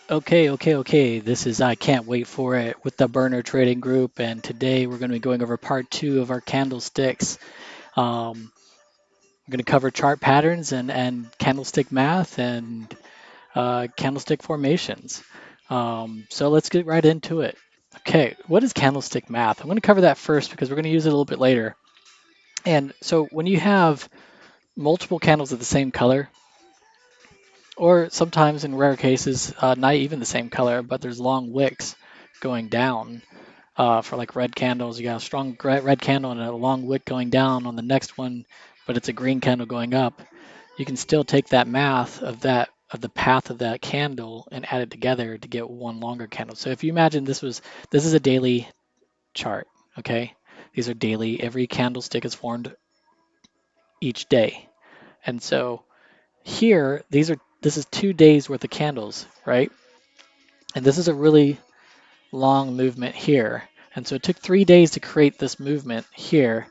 Okay. This is I Can't Wait For It with the Burner Trading Group, and today we're going to be going over part two of our candlesticks. We're going to cover chart patterns and candlestick math and candlestick formations. So let's get right into it. Okay, what is candlestick math? I'm going to cover that first because we're going to use it a little bit later. And so when you have multiple candles of the same color, or sometimes in rare cases, not even the same color, but there's long wicks going down. For like red candles, you got a strong red candle and a long wick going down on the next one, but it's a green candle going up. You can still take that math of the path of that candle and add it together to get one longer candle. So if you imagine this is a daily chart, okay? These are daily. Every candlestick is formed each day. And so here, this is 2 days worth of candles, right? And this is a really long movement here. And so it took 3 days to create this movement here.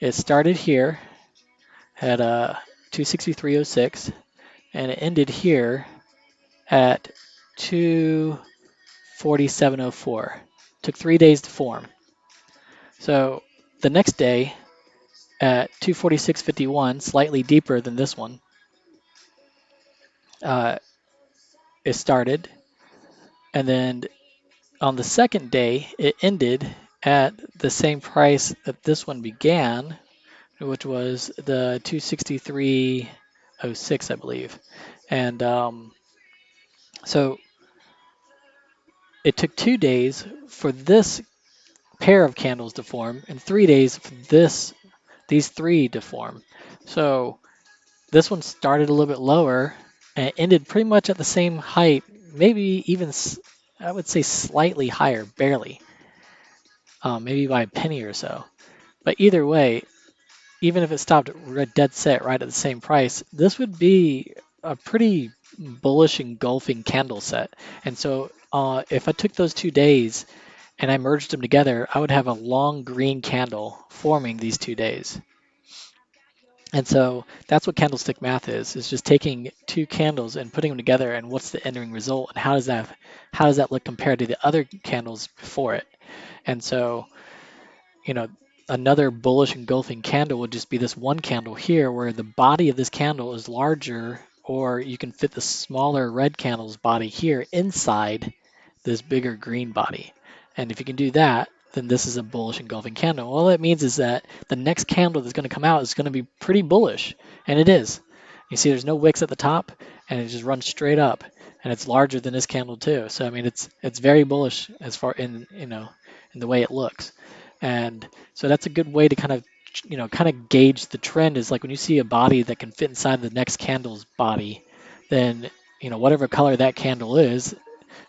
It started here at 263.06 and it ended here at 247.04. Took 3 days to form. So the next day at 246.51, slightly deeper than this one, uh, it started. And then on the second day, it ended at the same price that this one began, which was the 263.06, I believe. And so it took 2 days for this pair of candles to form and 3 days for these three to form. So this one started a little bit lower and ended pretty much at the same height, maybe even I would say slightly higher, barely, maybe by a penny or so. But either way, even if it stopped dead set right at the same price, this would be a pretty bullish engulfing candle set. And so if I took those 2 days and I merged them together, I would have a long green candle forming these 2 days. And so that's what candlestick math is just taking two candles and putting them together and what's the ending result and how does that look compared to the other candles before it. And so you know, another bullish engulfing candle would just be this one candle here where the body of this candle is larger, or you can fit the smaller red candle's body here inside this bigger green body. And if you can do that, then this is a bullish engulfing candle. All that means is that the next candle that's going to come out is going to be pretty bullish, and it is. You see there's no wicks at the top, and it just runs straight up, and it's larger than this candle too. So I mean it's very bullish as far in the way it looks. And so that's a good way to kind of gauge the trend is like when you see a body that can fit inside the next candle's body, then whatever color that candle is,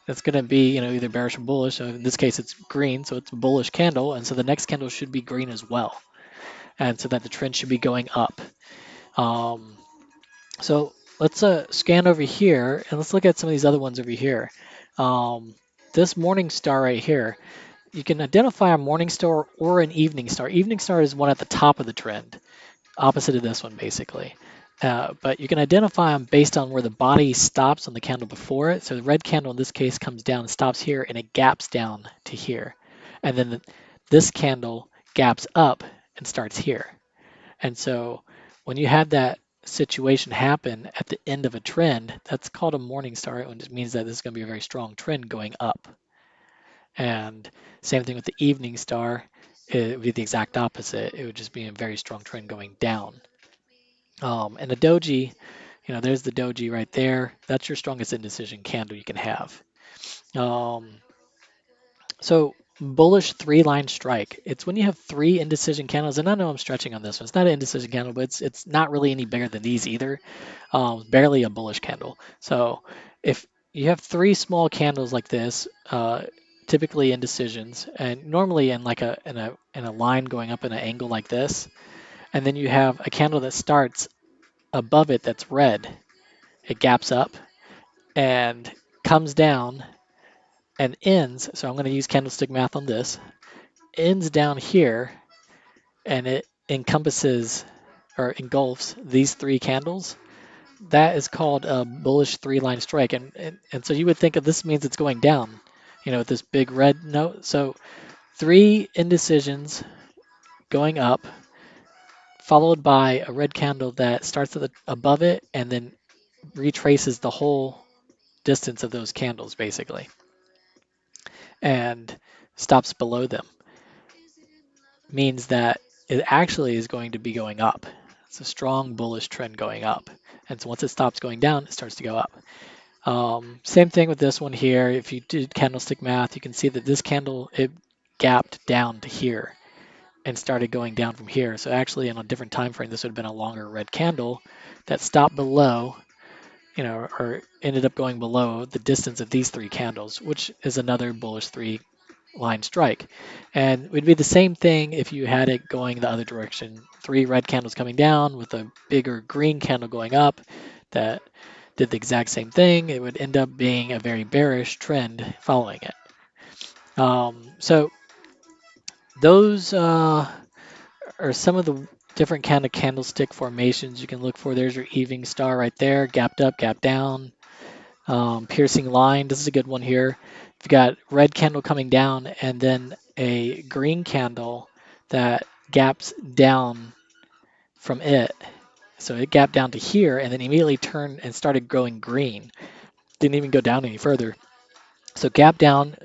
that's going to be either bearish or bullish. So in this case it's green, so it's a bullish candle, and so the next candle should be green as well, and so that the trend should be going up. um, so let's scan over here and let's look at some of these other ones over here. This morning star right here, you can identify a morning star or an evening star. Evening star is one at the top of the trend, opposite of this one basically. But you can identify them based on where the body stops on the candle before it. So the red candle in this case comes down and stops here and it gaps down to here. And then this candle gaps up and starts here. And so when you have that situation happen at the end of a trend, that's called a morning star. It means that this is going to be a very strong trend going up. And same thing with the evening star, it would be the exact opposite. It would just be a very strong trend going down. And the doji, there's the doji right there. That's your strongest indecision candle you can have. Um, so bullish three-line strike. It's when you have three indecision candles, and I know I'm stretching on this one. It's not an indecision candle, but it's not really any bigger than these either. Barely a bullish candle. So if you have three small candles like this, typically indecisions, and normally in like a line going up in an angle like this, and then you have a candle that starts above it that's red. It gaps up and comes down and ends. So I'm going to use candlestick math on this. Ends down here, and it encompasses or engulfs these three candles. that is called a bullish three-line strike, and so you would think of this means it's going down, with this big red note. So three indecisions going up, followed by a red candle that starts at above it and then retraces the whole distance of those candles basically, and stops below them, means that it actually is going to be going up. It's a strong bullish trend going up. And so once it stops going down, it starts to go up. Same thing with this one here. If you did candlestick math, you can see that this candle, it gapped down to here and started going down from here. So actually, in a different time frame, this would have been a longer red candle that stopped below, or ended up going below the distance of these three candles, which is another bullish three line strike. And it would be the same thing if you had it going the other direction. Three red candles coming down with a bigger green candle going up that did the exact same thing. It would end up being a very bearish trend following it. So those are some of the different kind of candlestick formations you can look for. There's your evening star right there, gapped up, gapped down. Piercing line, this is a good one here. You've got red candle coming down and then a green candle that gaps down from it. So it gapped down to here and then immediately turned and started growing green. Didn't even go down any further. So gap down,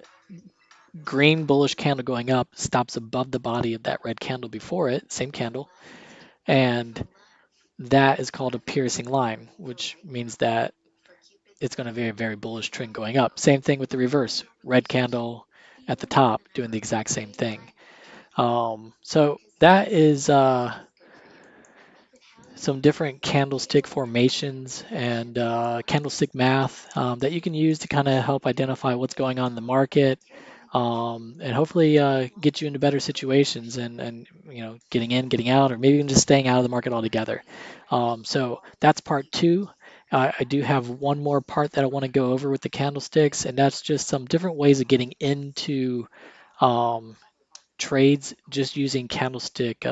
green bullish candle going up, stops above the body of that red candle before it, same candle, and that is called a piercing line, which means that it's going to be a very bullish trend going up. Same thing with the reverse, red candle at the top doing the exact same thing. So that is some different candlestick formations and candlestick math that you can use to kind of help identify what's going on in the market, and hopefully get you into better situations and getting in, getting out, or maybe even just staying out of the market altogether. So that's part two. I do have one more part that I want to go over with the candlesticks, and that's just some different ways of getting into um, trades just using candlestick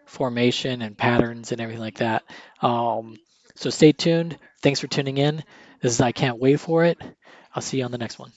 formation and patterns and everything like that. So stay tuned. Thanks for tuning in. This is I Can't Wait For It. I'll see you on the next one.